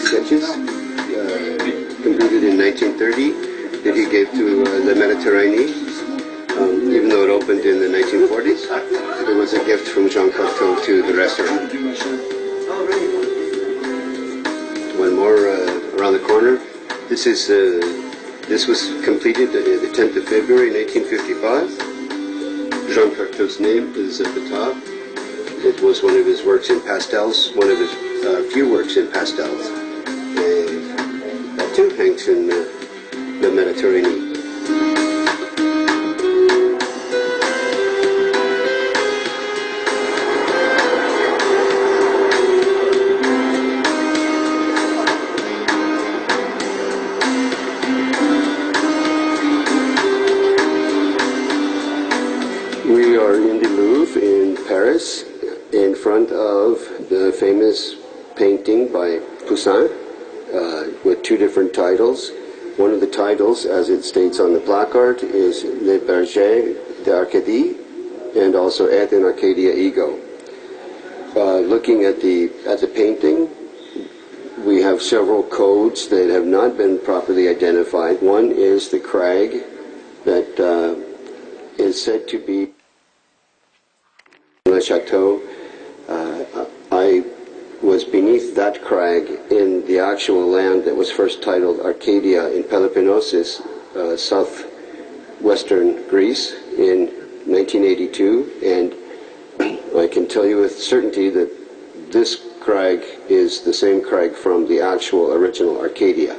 S7: sketches, completed in 1930, that he gave to the Mediterranean. Even though it opened in the 1940s, it was a gift from Jean Cocteau to the restaurant. One more around the corner. This was completed the 10th of February 1955. Jean Cocteau's name is at the top. It was one of his works in pastels, one of his few works in pastels. That too hangs in the Mediterranean. We are in the Louvre in Paris, in front of the famous painting by Poussin, with two different titles. One of the titles, as it states on the placard, is Les Bergers d'Arcadie, and also Et in Arcadia Ego. Looking at the painting, we have several codes that have not been properly identified. One is the crag that is said to be Le Chateau. I was beneath that crag in the actual land that was first titled Arcadia in Peloponnesus, southwestern Greece, in 1982, and I can tell you with certainty that this crag is the same crag from the actual original Arcadia.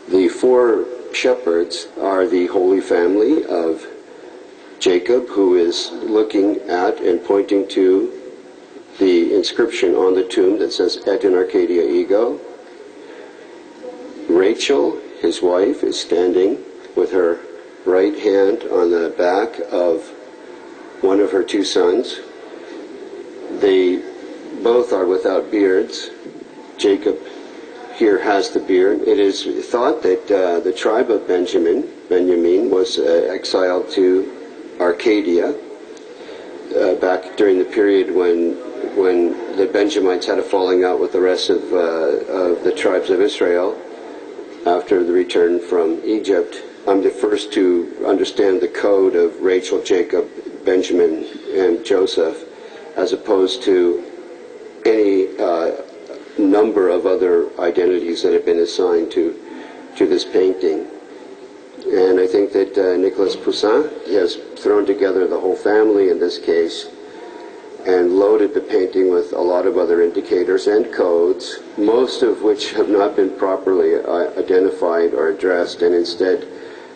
S7: The four shepherds are the Holy Family of Jacob, who is looking at and pointing to the inscription on the tomb that says Et in Arcadia Ego. Rachel, his wife, is standing with her right hand on the back of one of her two sons. They both are without beards. Jacob here has the beard. It is thought that the tribe of Benjamin was exiled to Arcadia back during the period when the Benjamites had a falling out with the rest of the tribes of Israel after the return from Egypt. I'm the first to understand the code of Rachel, Jacob, Benjamin, and Joseph, as opposed to any number of other identities that have been assigned to this painting. And I think that Nicolas Poussin has thrown together the whole family in this case and loaded the painting with a lot of other indicators and codes, most of which have not been properly identified or addressed, and instead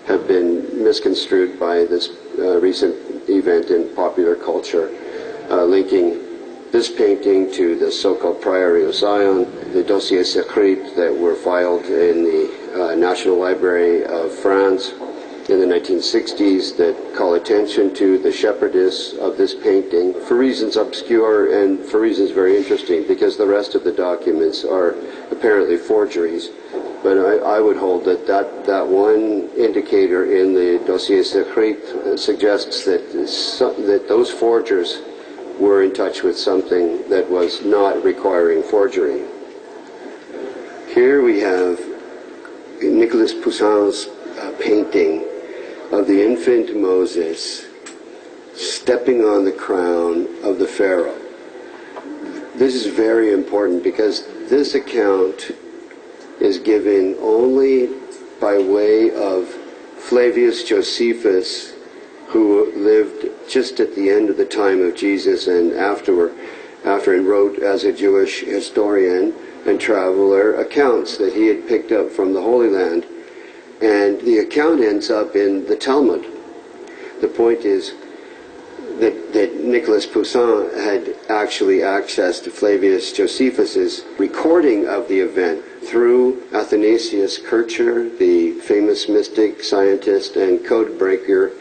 S7: have been misconstrued by this recent event in popular culture, linking this painting to the so-called Priory of Sion, the dossiers secrets that were filed in the National Library of France in the 1960s that call attention to the shepherdess of this painting for reasons obscure and for reasons very interesting, because the rest of the documents are apparently forgeries. But I would hold that one indicator in the dossier secret suggests that those forgers were in touch with something that was not requiring forgery. Here we have Nicolas Poussin's painting of the infant Moses stepping on the crown of the Pharaoh. This is very important because this account is given only by way of Flavius Josephus, who lived just at the end of the time of Jesus and after and wrote as a Jewish historian and traveler accounts that he had picked up from the Holy Land. And the account ends up in the Talmud. The point is that Nicholas Poussin had actually accessed Flavius Josephus's recording of the event through Athanasius Kircher, the famous mystic, scientist, and code breaker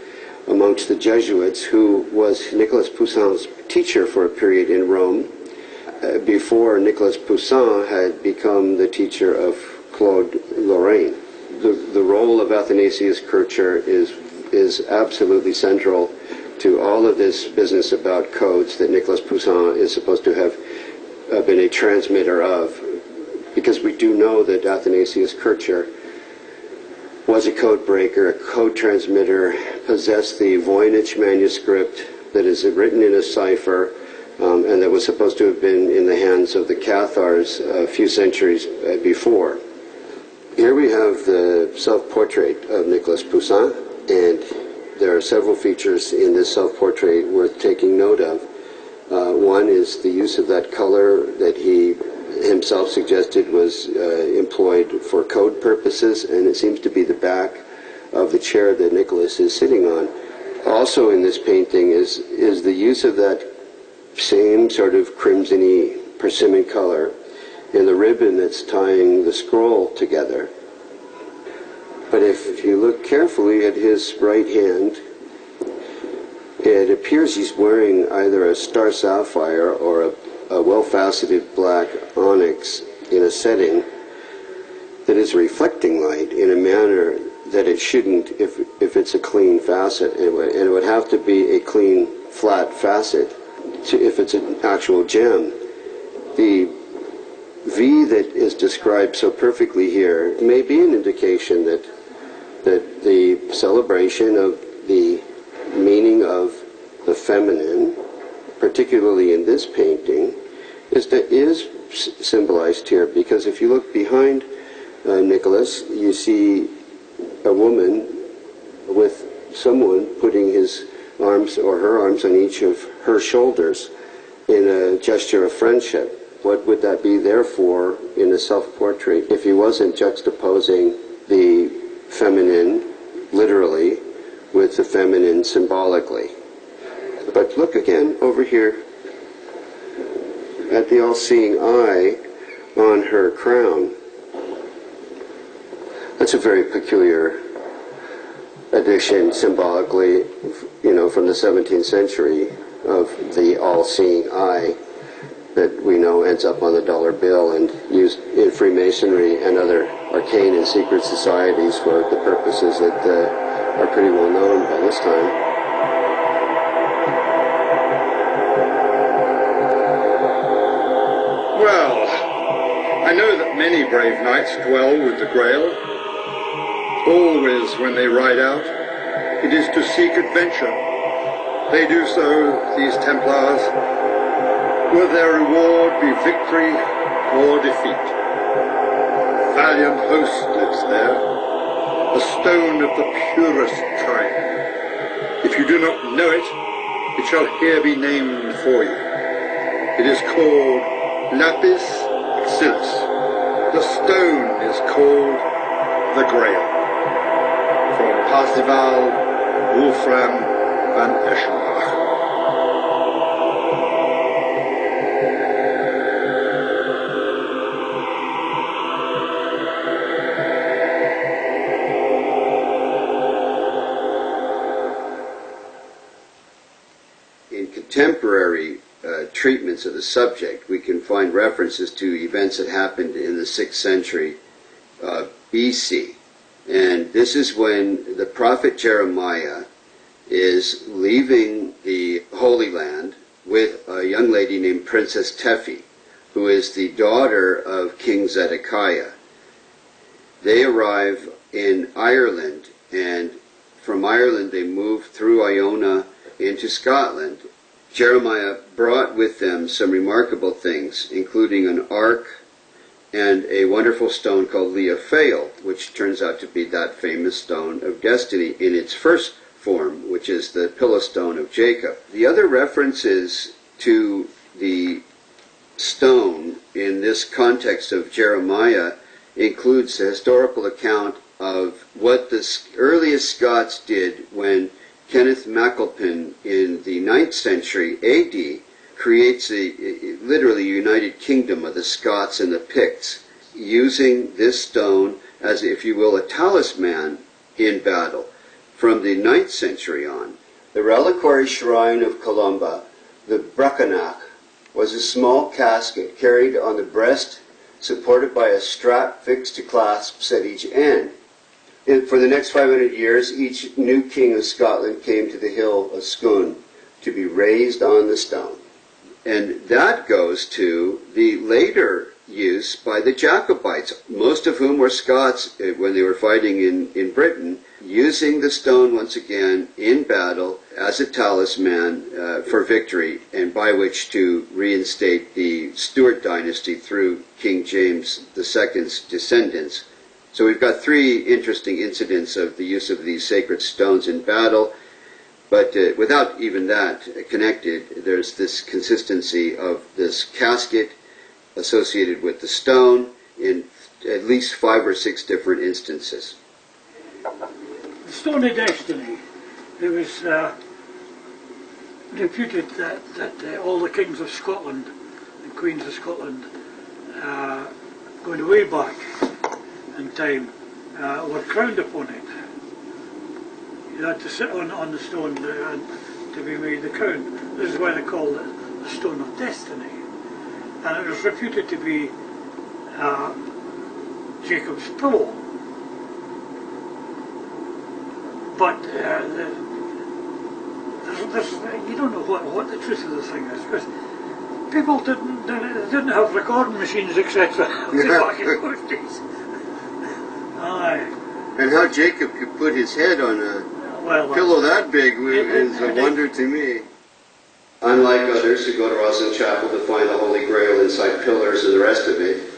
S7: amongst the Jesuits, who was Nicholas Poussin's teacher for a period in Rome, before Nicholas Poussin had become the teacher of Claude Lorraine. The role of Athanasius Kircher is absolutely central to all of this business about codes that Nicholas Poussin is supposed to have been a transmitter of, because we do know that Athanasius Kircher was a code breaker, a code transmitter, possessed the Voynich manuscript that is written in a cipher, and that was supposed to have been in the hands of the Cathars a few centuries before. Here we have the self-portrait of Nicholas Poussin, and there are several features in this self-portrait worth taking note of. One is the use of that color that he himself suggested was employed for code purposes, and it seems to be the back of the chair that Nicholas is sitting on. Also in this painting is the use of that same sort of crimson-y persimmon color in the ribbon that's tying the scroll together. But if you look carefully at his right hand, it appears he's wearing either a star sapphire or a well-faceted black onyx in a setting that is reflecting light in a manner that it shouldn't if it's a clean facet. And it would have to be a clean, flat facet if it's an actual gem. The V that is described so perfectly here may be an indication that the celebration of the meaning of the feminine, particularly in this painting, is symbolized here, because if you look behind Nicholas, you see a woman with someone putting his arms or her arms on each of her shoulders in a gesture of friendship. What would that be there for in a self-portrait if he wasn't juxtaposing the feminine literally with the feminine symbolically? But look again over here at the all-seeing eye on her crown. That's a very peculiar addition symbolically, from the 17th century, of the all-seeing eye that we know ends up on the dollar bill and used in Freemasonry and other arcane and secret societies for the purposes that are pretty well known by this time.
S12: Well, I know that many brave knights dwell with the Grail. Always when they ride out, it is to seek adventure. They do so, these Templars, will their reward be victory or defeat. Valiant host lives there, a stone of the purest kind. If you do not know it, it shall here be named for you. It is called Lapis Xylis. The stone is called the Grail. From Parzival Wolfram van Eschenbach.
S7: In contemporary treatments of the subject, we can find references to events that happened in the 6th century BC. And this is when the prophet Jeremiah is leaving the Holy Land with a young lady named Princess Tephi, who is the daughter of King Zedekiah. They arrive in Ireland, and from Ireland they move through Iona into Scotland. Jeremiah brought with them some remarkable things, including an ark and a wonderful stone called Leophale, which turns out to be that famous stone of destiny in its first form, which is the pillow stone of Jacob. The other references to the stone in this context of Jeremiah includes the historical account of what the earliest Scots did when Kenneth MacAlpin in the 9th century AD creates a literally united kingdom of the Scots and the Picts, using this stone as, if you will, a talisman in battle from the 9th century on. The reliquary shrine of Columba, the Bracanac, was a small casket carried on the breast, supported by a strap fixed to clasps at each end. For the next 500 years, each new king of Scotland came to the hill of Scone to be raised on the stone. And that goes to the later use by the Jacobites, most of whom were Scots when they were fighting in Britain, using the stone once again in battle as a talisman for victory, and by which to reinstate the Stuart dynasty through King James II's descendants. So we've got three interesting incidents of the use of these sacred stones in battle, but without even that connected, there's this consistency of this casket associated with the stone in at least 5 or 6 different instances.
S14: The Stone of Destiny, it was reputed that all the kings of Scotland and queens of Scotland, going way back in time, were crowned upon it. You had to sit on the stone to be made the crown. This is why they call it the Stone of Destiny. And it was reputed to be Jacob's pillow. But you don't know what the truth of the thing is, because people didn't have recording machines, etc. back in those days. Aye.
S7: And how Jacob could put his head on a pillow that big is a wonder to me. Unlike others who go to Rosslyn Chapel to find the Holy Grail inside pillars and the rest of it,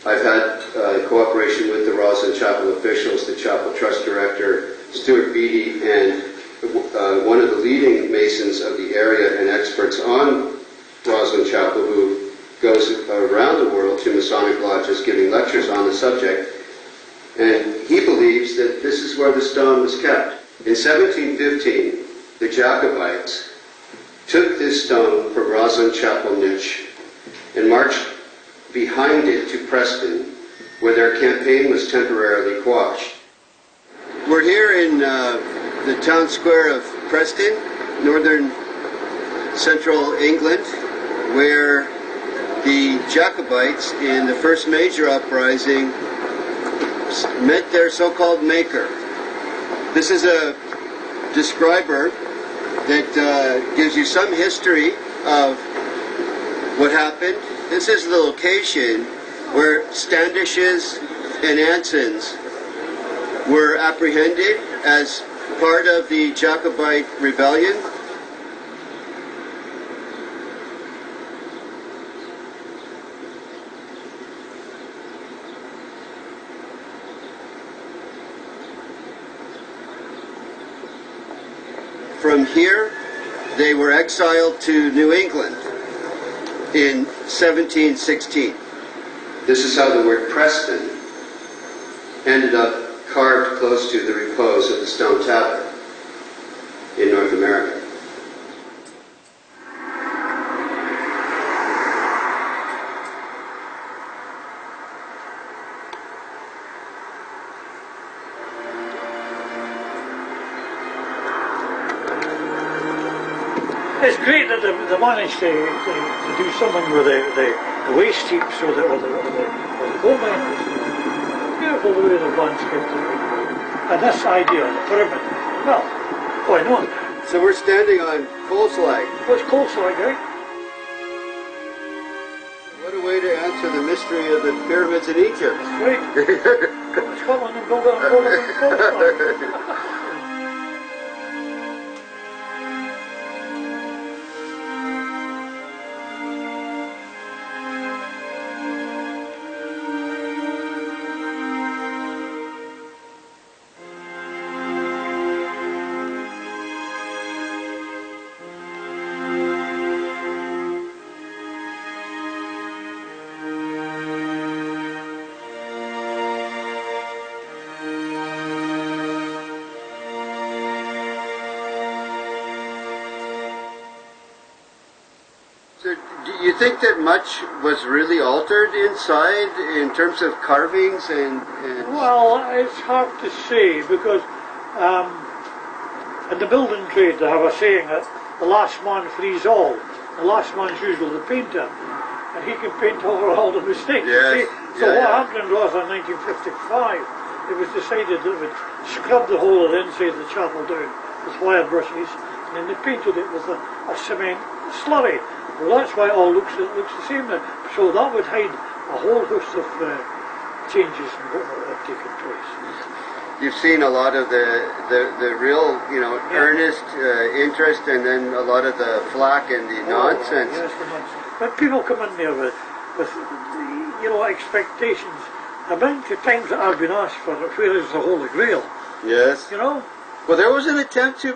S7: I've had cooperation with the Rosslyn Chapel officials, the Chapel Trust Director, Stuart Beattie, and one of the leading masons of the area and experts on Rosslyn Chapel, who goes around the world to Masonic lodges giving lectures on the subject. And he believes that this is where the stone was kept. In 1715, the Jacobites took this stone from Rosslyn Chapel niche and marched behind it to Preston, where their campaign was temporarily quashed. We're here in the town square of Preston, northern central England, where the Jacobites in the first major uprising met their so-called maker. This is a describer that gives you some history of what happened. This is the location where Standishes and Ansons were apprehended as part of the Jacobite rebellion. From here, they were exiled to New England in 1716. This is how the word Preston ended up carved close to the repose of the stone tablet in North America.
S14: It's great that they managed to do something with the waste heap, so that the gold mine is beautiful the way the landscape is. And this idea of the pyramid, well, why not?
S7: So we're standing on coal slag.
S14: What's coal slag, right?
S7: What a way to answer the mystery of the pyramids in Egypt.
S14: Right. Scotland and build on coal slag.
S7: think that much was really altered inside in terms of carvings and...
S14: Well, it's hard to say because in the building trade they have a saying that the last man frees all. The last man's usually the painter, and he can paint over all the mistakes.
S7: Yes.
S14: So what happened was in 1955 it was decided that it would scrub the whole of the inside of the chapel down with wire brushes, and then they painted it with a cement slurry. Well, that's why it all looks the same now. So that would hide a whole host of changes in what had taken place.
S7: You've seen a lot of the real, earnest interest, and then a lot of the flack and the nonsense.
S14: Yes, the nonsense. But people come in there with expectations. The amount of times that I've been asked for, where is the Holy Grail?
S7: Yes.
S14: You know?
S7: Well, there was an attempt to